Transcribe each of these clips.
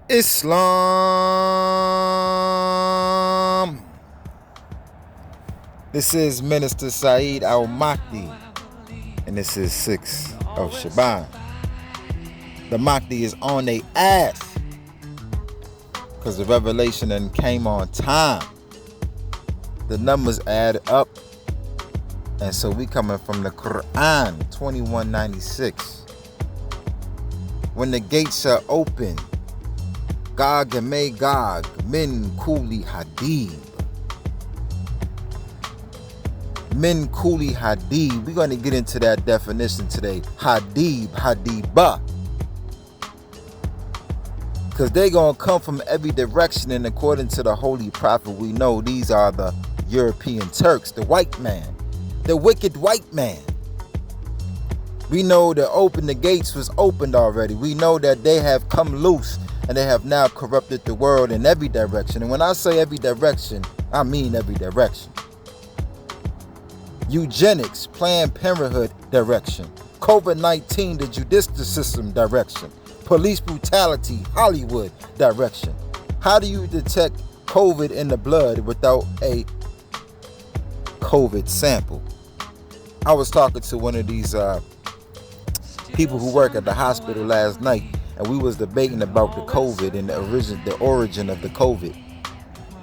Islam. This is Minister Saeed Al-Mahdi, and this is 6 of Shaban. The Mahdi is on their ass because the revelation then came on time. The numbers add up, and so we coming from the Quran 2196. When the gates are open, Gog and Magog, min kuli hadib. Min kuli hadib. We're going to get into that definition today. Hadib, hadibah. Because they're going to come from every direction, and according to the Holy Prophet, we know these are the European Turks, the white man, the wicked white man. We know the gates was opened already. We know that they have come loose, and they have now corrupted the world in every direction. And when I say every direction, I mean every direction. Eugenics, Planned Parenthood direction. COVID-19, the judicial system direction. Police brutality, Hollywood direction. How do you detect COVID in the blood without a COVID sample? I was talking to one of these people who work at the hospital last night, and we was debating about the COVID and the origin of the COVID.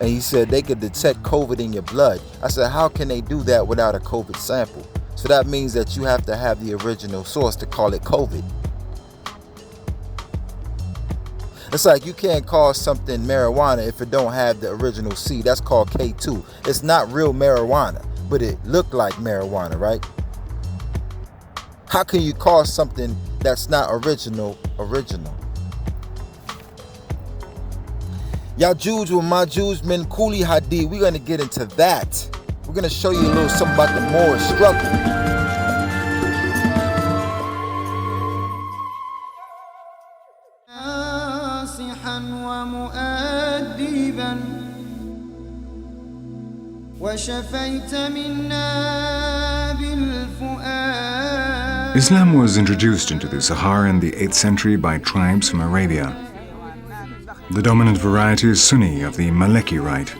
And he said they could detect COVID in your blood. I said, how can they do that without a COVID sample? So that means that you have to have the original source to call it COVID. It's like you can't call something marijuana if it don't have the original seed. That's called K2. It's not real marijuana, but it looked like marijuana, right? How can you call something that's not original? Yajuj wa Majuj min kuli hadid. We're going to get into that. We're going to show you a little something about the Moorish struggle. Islam was introduced into the Sahara in the 8th century by tribes from Arabia. The dominant variety is Sunni of the Maliki rite.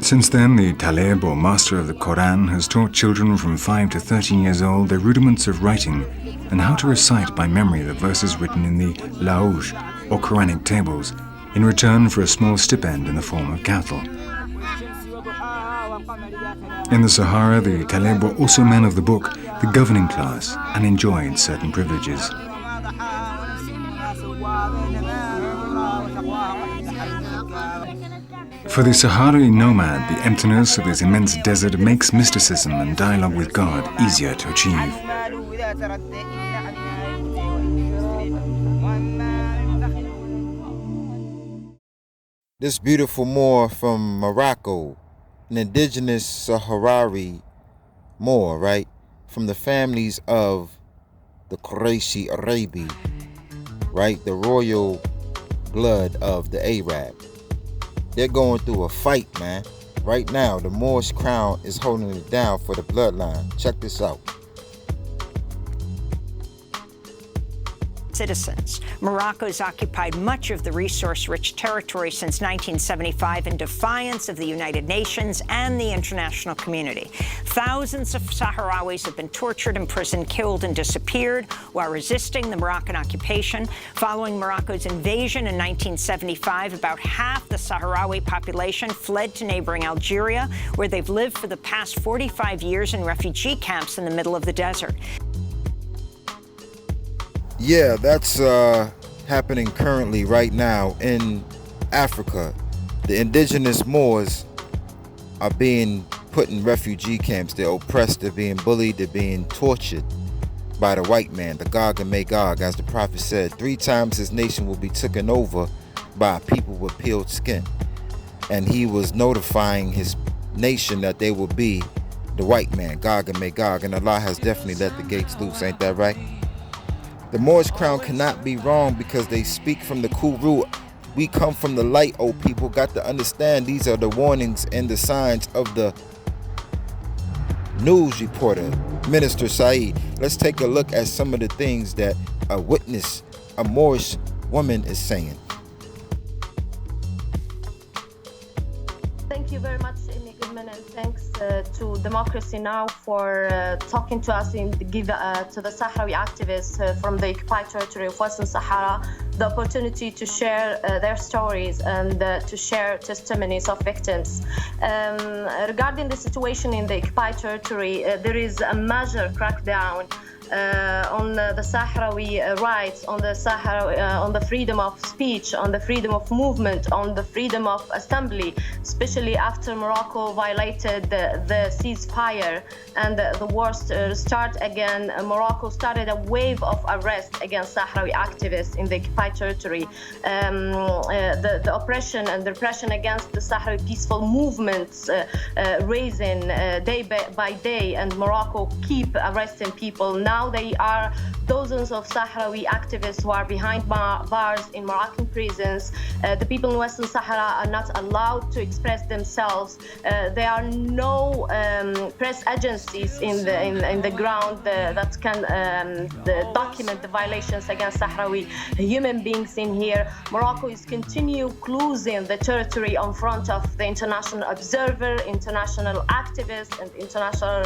Since then, the Talib, or master of the Quran, has taught children from 5 to 13 years old the rudiments of writing and how to recite by memory the verses written in the Lauj, or Quranic tables, in return for a small stipend in the form of cattle. In the Sahara, the Talib were also men of the book, the governing class, and enjoyed certain privileges. For the Sahrawi nomad, the emptiness of this immense desert makes mysticism and dialogue with God easier to achieve. This beautiful Moor from Morocco, an indigenous Sahrawi Moor, right? From the families of the Qurayshi Arabi, right? The royal blood of the Arab. They're going through a fight, man. Right now, the Moorish crown is holding it down for the bloodline. Check this out. Citizens. Morocco's occupied much of the resource-rich territory since 1975 in defiance of the United Nations and the international community. Thousands of Sahrawis have been tortured, imprisoned, killed, and disappeared while resisting the Moroccan occupation. Following Morocco's invasion in 1975, about half the Sahrawi population fled to neighboring Algeria, where they've lived for the past 45 years in refugee camps in the middle of the desert. Yeah, that's happening currently right now in Africa. The indigenous Moors are being put in refugee camps. They're oppressed, they're being bullied, they're being tortured by the white man, the Gog and Magog. As the prophet said, 3 times his nation will be taken over by people with peeled skin. And he was notifying his nation that they will be the white man, Gog and Magog. And Allah has definitely let the gates loose, ain't that right? The Moorish crown cannot be wrong because they speak from the Kuru. We come from the light, oh people. Got to understand these are the warnings and the signs of the news reporter, Minister Saeed. Let's take a look at some of the things that a witness, a Moorish woman, is saying. Thank you very much, Amy Goodman, and thanks to Democracy Now! For talking to us and give to the Sahrawi activists from the occupied territory of Western Sahara the opportunity to share their stories and to share testimonies of victims. Regarding the situation in the occupied territory, there is a major crackdown on the Sahrawi rights, on the freedom of speech, on the freedom of movement, on the freedom of assembly, especially after Morocco violated the ceasefire and the war start again. Morocco started a wave of arrests against Sahrawi activists in the occupied territory. The oppression and the repression against the Sahrawi peaceful movements raising day by day, and Morocco keep arresting people. Now they are dozens of Sahrawi activists who are behind bars in Moroccan prisons. The people in Western Sahara are not allowed to express themselves. There are no press agencies in the ground that can document the violations against Sahrawi human beings in here. Morocco is continue closing the territory in front of the international observer, international activists, and international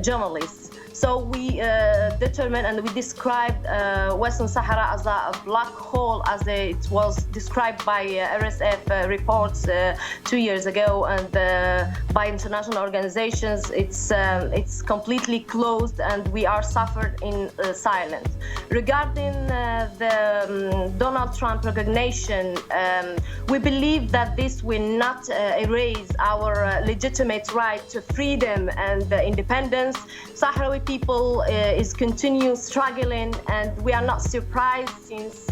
journalists. So we determined and we described Western Sahara as a black hole, as it was described by RSF reports 2 years ago, and by international organizations. It's completely closed, and we are suffered in silence. Regarding the Donald Trump recognition, we believe that this will not erase our legitimate right to freedom and independence. Sahrawi people is continue struggling, and we are not surprised since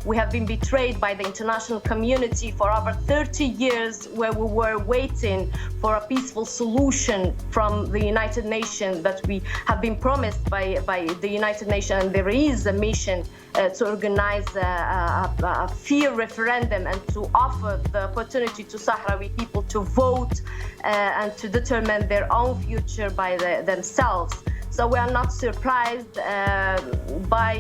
we have been betrayed by the international community for over 30 years, where we were waiting for a peaceful solution from the United Nations that we have been promised by the United Nations. And there is a mission to organize a fair referendum and to offer the opportunity to Sahrawi people to vote and to determine their own future by themselves. So we are not surprised by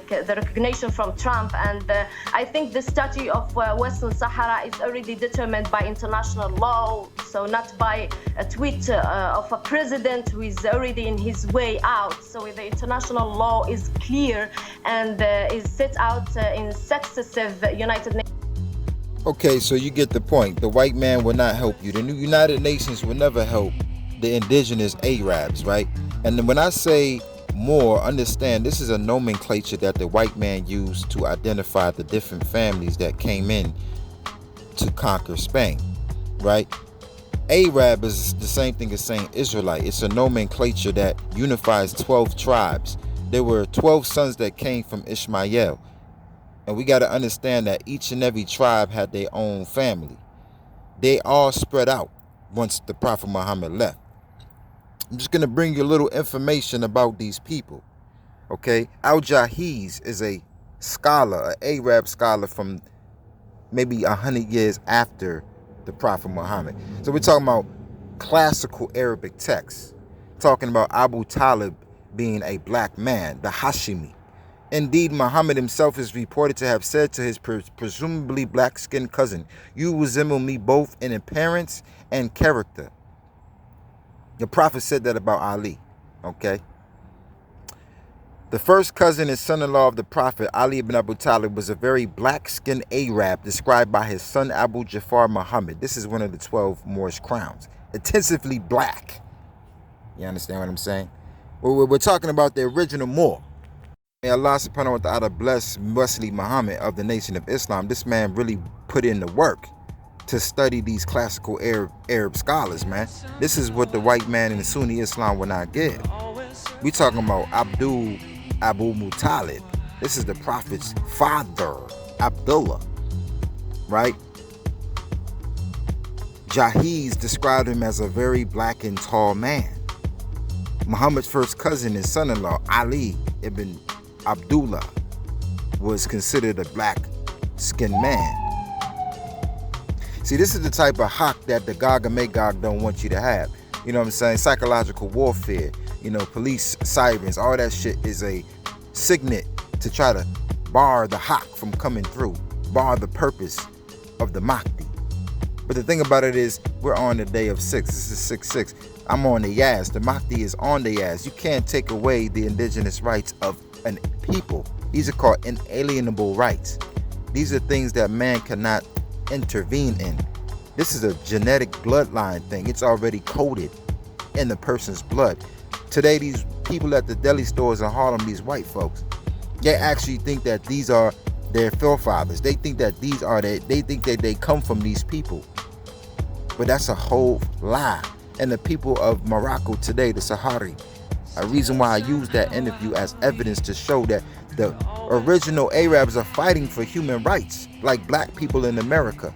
the recognition from Trump, and I think the statute of Western Sahara is already determined by international law, so not by a tweet of a president who is already in his way out. So the international law is clear and is set out in successive United Nations. Okay, so you get the point. The white man will not help you. The United Nations will never help the indigenous Arabs, right? And then when I say more, understand this is a nomenclature that the white man used to identify the different families that came in to conquer Spain, right? Arab is the same thing as saying Israelite. It's a nomenclature that unifies 12 tribes. There were 12 sons that came from Ishmael. And we got to understand that each and every tribe had their own family. They all spread out once the Prophet Muhammad left. I'm just going to bring you a little information about these people. Okay, Al-Jahiz is a scholar, an Arab scholar from maybe 100 years after the Prophet Muhammad. So we're talking about classical Arabic texts, talking about Abu Talib being a black man, the Hashimi. Indeed, Muhammad himself is reported to have said to his presumably black-skinned cousin, "You resemble me both in appearance and character." The Prophet said that about Ali, okay? The first cousin and son-in-law of the Prophet, Ali ibn Abu Talib, was a very black-skinned Arab described by his son Abu Jafar Muhammad. This is one of the 12 Moorish crowns. Intensively black. You understand what I'm saying? We're talking about the original Moor. May Allah subhanahu wa ta'ala bless Muslim Muhammad of the Nation of Islam. This man really put in the work to study these classical Arab scholars, man. This is what the white man in the Sunni Islam will not give. We talking about Abdul Abu Muttalib. This is the Prophet's father, Abdullah, right? Jahiz described him as a very black and tall man. Muhammad's first cousin and son-in-law, Ali ibn Abdullah, was considered a black-skinned man. See, this is the type of haq that the Gog and Magog don't want you to have. You know what I'm saying? Psychological warfare, police sirens, all that shit is a signet to try to bar the haq from coming through, bar the purpose of the Mahdi. But the thing about it is, we're on the day of 6. This is 6-6. I'm on the Yas. The Mahdi is on the Yas. You can't take away the indigenous rights of a people. These are called inalienable rights. These are things that man cannot intervene in. This is a genetic bloodline thing. It's already coded in the person's blood. Today, these people at the deli stores in Harlem, these white folks, they actually think that these are their forefathers. They think that they think that they come from these people. But that's a whole lie. And the people of Morocco today, the Sahari, a reason why I use that interview as evidence to show that the original Arabs are fighting for human rights, like black people in America.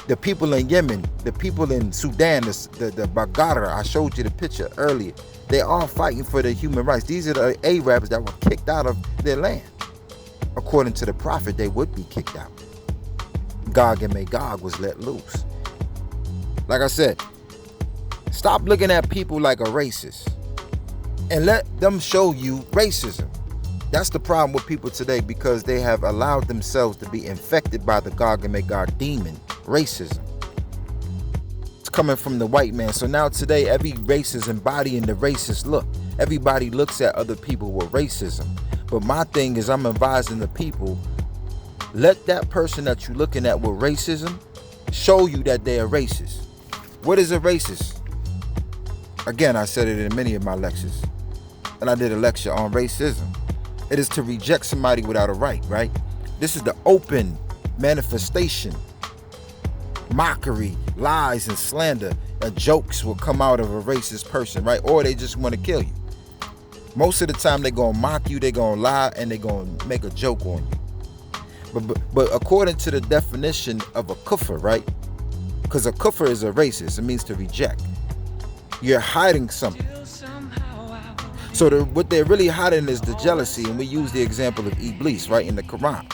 The people in Yemen, the people in Sudan, the Baggara, I showed you the picture earlier. They're all fighting for their human rights. These are the Arabs that were kicked out of their land. According to the prophet, they would be kicked out. Gog and Magog was let loose. Like I said, stop looking at people like a racist and let them show you racism. That's the problem with people today, because they have allowed themselves to be infected by the Gog and Magog demon, racism. It's coming from the white man. So now today, every race is embodying the racist look. Everybody looks at other people with racism. But my thing is, I'm advising the people, let that person that you're looking at with racism show you that they are racist. What is a racist? Again, I said it in many of my lectures. And I did a lecture on racism. It is to reject somebody without a right? This is the open manifestation. Mockery, lies, and slander, and jokes will come out of a racist person, right? Or they just want to kill you. Most of the time, they're going to mock you, they're going to lie, and they're going to make a joke on you. But according to the definition of a kufr, right? Because a kufr is a racist. It means to reject. You're hiding something. So what they're really hiding is the jealousy, and we use the example of Iblis, right, in the Quran.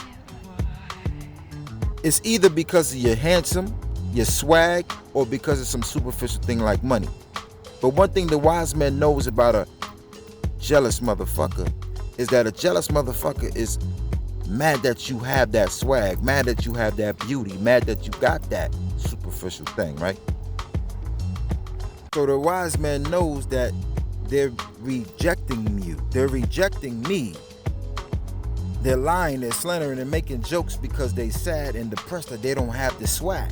It's either because you're handsome, your swag, or because of some superficial thing like money. But one thing the wise man knows about a jealous motherfucker is that a jealous motherfucker is mad that you have that swag, mad that you have that beauty, mad that you got that superficial thing, right? So the wise man knows that they're rejecting you. They're rejecting me. They're lying, they're slandering, and making jokes because they sad and depressed that they don't have the swag,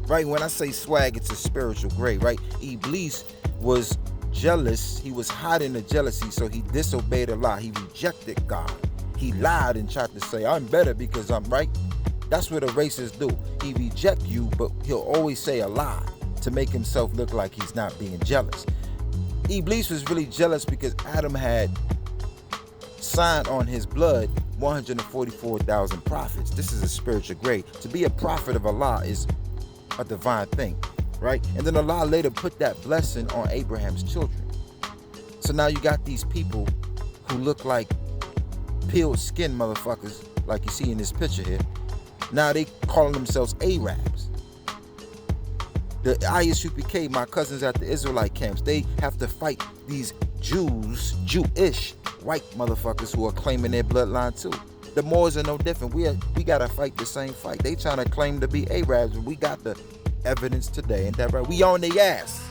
right? When I say swag, it's a spiritual grade, right? Iblis was jealous. He was hiding the jealousy, so he disobeyed Allah. He rejected God. He lied and tried to say, I'm better because I'm right. That's what a racist do. He reject you, but he'll always say a lie to make himself look like he's not being jealous. Iblis was really jealous because Adam had signed on his blood 144,000 prophets. This is a spiritual grade. To be a prophet of Allah is a divine thing, right? And then Allah later put that blessing on Abraham's children. So now you got these people who look like peeled skin motherfuckers, like you see in this picture here. Now they calling themselves Arabs. The ISUPK, my cousins at the Israelite camps, they have to fight these Jewish white motherfuckers who are claiming their bloodline too. The Moors are no different. We gotta fight the same fight. They trying to claim to be Arabs, and we got the evidence today. Ain't that right? We on their ass.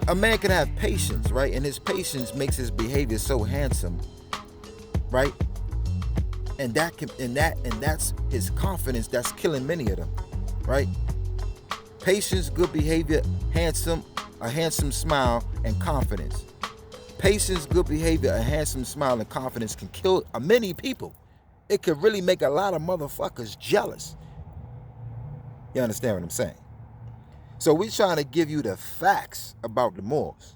A man can have patience, right? And his patience makes his behavior so handsome, right? And that's his confidence that's killing many of them, right? Patience, good behavior, a handsome smile, and confidence. Patience, good behavior, a handsome smile, and confidence can kill many people. It could really make a lot of motherfuckers jealous. You understand what I'm saying? So we're trying to give you the facts about the Moors.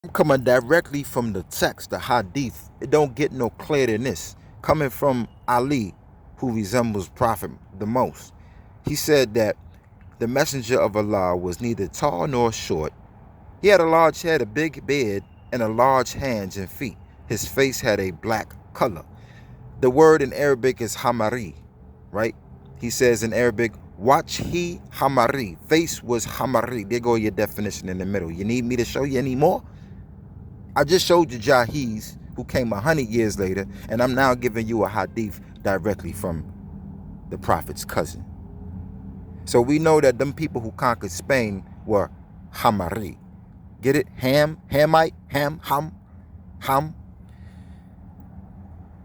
I'm coming directly from the text, the hadith. It don't get no clearer than this. Coming from Ali, who resembles Prophet the most. He said that the messenger of Allah was neither tall nor short. He had a large head, a big beard, and a large hands and feet. His face had a black color. The word in Arabic is hamari, right? He says in Arabic, Wajhi hamari. Face was hamari. There go your definition in the middle. You need me to show you any more? I just showed you Jahiz, who came 100 years later, and I'm now giving you a hadith directly from the Prophet's cousin. So we know that them people who conquered Spain were hamari. Get it? Hamite, ham.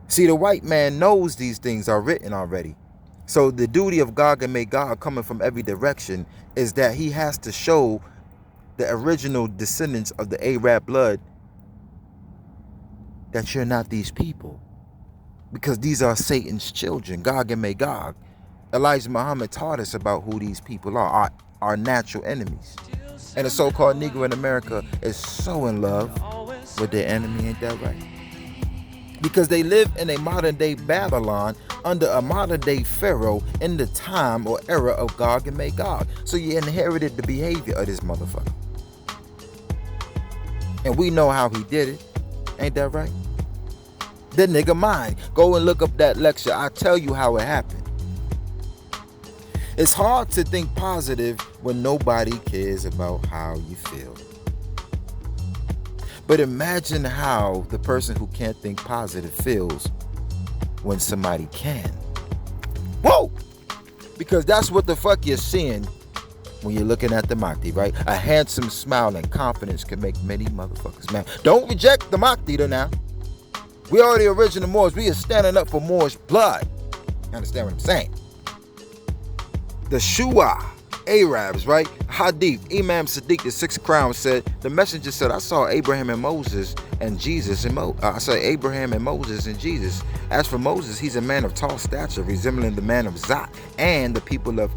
See, the white man knows these things are written already. So the duty of Gog and Magog coming from every direction is that he has to show the original descendants of the Arab blood that you're not these people. Because these are Satan's children, Gog and Magog. Elijah Muhammad taught us about who these people are, our natural enemies. And the so-called Negro in America is so in love with their enemy, ain't that right? Because they live in a modern-day Babylon under a modern-day Pharaoh in the time or era of Gog and Magog. So you inherited the behavior of this motherfucker. And we know how he did it. Ain't that right? The nigga mine. Go and look up that lecture. I'll tell you how it happened. It's hard to think positive when nobody cares about how you feel. But imagine how the person who can't think positive feels when somebody can. Whoa! Because that's what the fuck you're seeing when you're looking at the Mahdi, right? A handsome smile and confidence can make many motherfuckers mad. Don't reject the Mahdi though now. We are the original Moors. We are standing up for Moorish blood. You understand what I'm saying? The Shua Arabs, right? Hadith, Imam Sadiq, the sixth crown said, the messenger said, I saw Abraham and Moses and Jesus and I saw Abraham and Moses and Jesus. As for Moses, he's a man of tall stature, resembling the man of Zat and the people of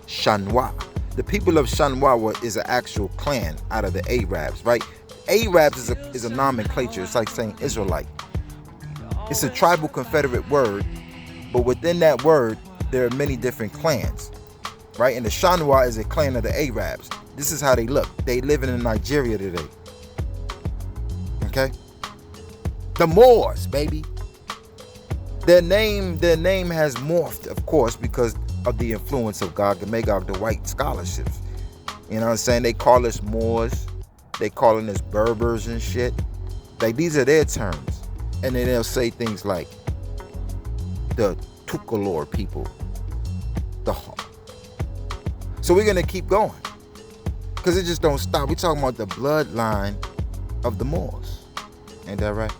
Shanwa. The people of Shanwa is an actual clan out of the Arabs, right? Arabs is a nomenclature. It's like saying Israelite. It's a tribal confederate word, but within that word, there are many different clans, right? And the Shanwa is a clan of the Arabs. This is how they look. They live in Nigeria today. Okay? The Moors, baby. Their name has morphed, of course, because of the influence of Gog and Magog, the white scholarships. You know what I'm saying? They call us Moors. They calling us Berbers and shit. Like, these are their terms. And then they'll say things like the Tukulor people. So we're gonna keep going, because it just don't stop. We're talking about the bloodline of the Moors. Ain't that right?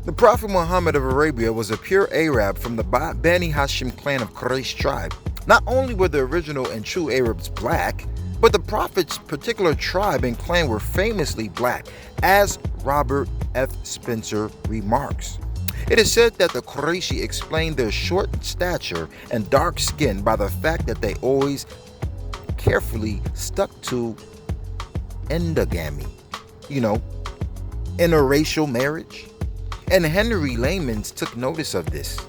The Prophet Muhammad of Arabia was a pure Arab from the Bani Hashim clan of Quraysh tribe. Not only were the original and true Arabs black, but the Prophet's particular tribe and clan were famously black, as Robert F. Spencer remarks. It is said that the Qurayshi explained their short stature and dark skin by the fact that they always carefully stuck to endogamy, interracial marriage. And Henry Lamans took notice of this,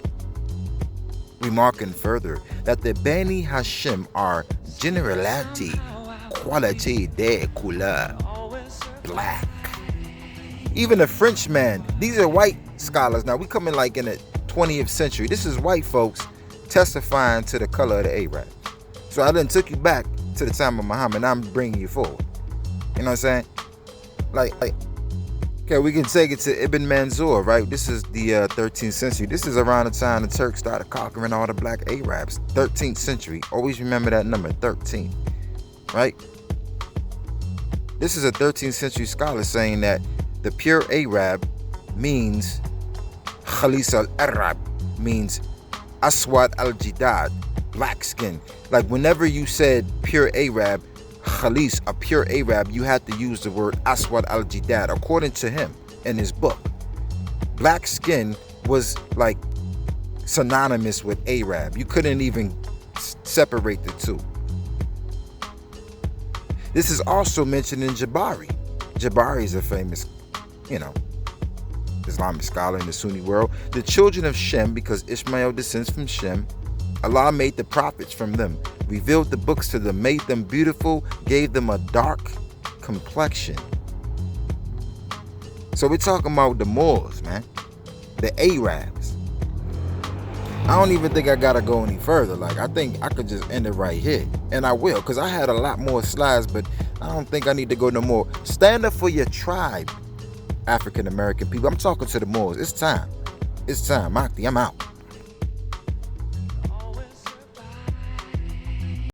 remarking further that the Bani Hashim are generality, qualité de couleur, black. Even a Frenchman, these are white scholars. Now we coming like in the 20th century. This is white folks testifying to the color of the Arab. So I done took you back to the time of Muhammad. Now I'm bringing you forward. You know what I'm saying? Like, okay, we can take it to Ibn Manzur, right? This is the 13th century. This is around the time the Turks started conquering all the black Arabs. 13th century. Always remember that number, 13, right? This is a 13th century scholar saying that the pure Arab means Khalis al-Arab, means Aswad al-Jidad, black skin. Like whenever you said pure Arab, Khalis, a pure Arab, you had to use the word Aswad al-Jidad, according to him in his book. Black skin was like synonymous with Arab. You couldn't even separate the two. This is also mentioned in Jabari. Jabari is a famous, Islamic scholar in the Sunni world. The children of Shem, because Ishmael descends from Shem, Allah made the prophets from them, revealed the books to them, made them beautiful, gave them a dark complexion. So we're talking about the Moors, man. The Arabs. I don't even think I gotta go any further. Like, I think I could just end it right here. And I will, because I had a lot more slides, but I don't think I need to go no more. Stand up for your tribe, African American people. I'm talking to the Moors. It's time. It's time. Mahdi, I'm out.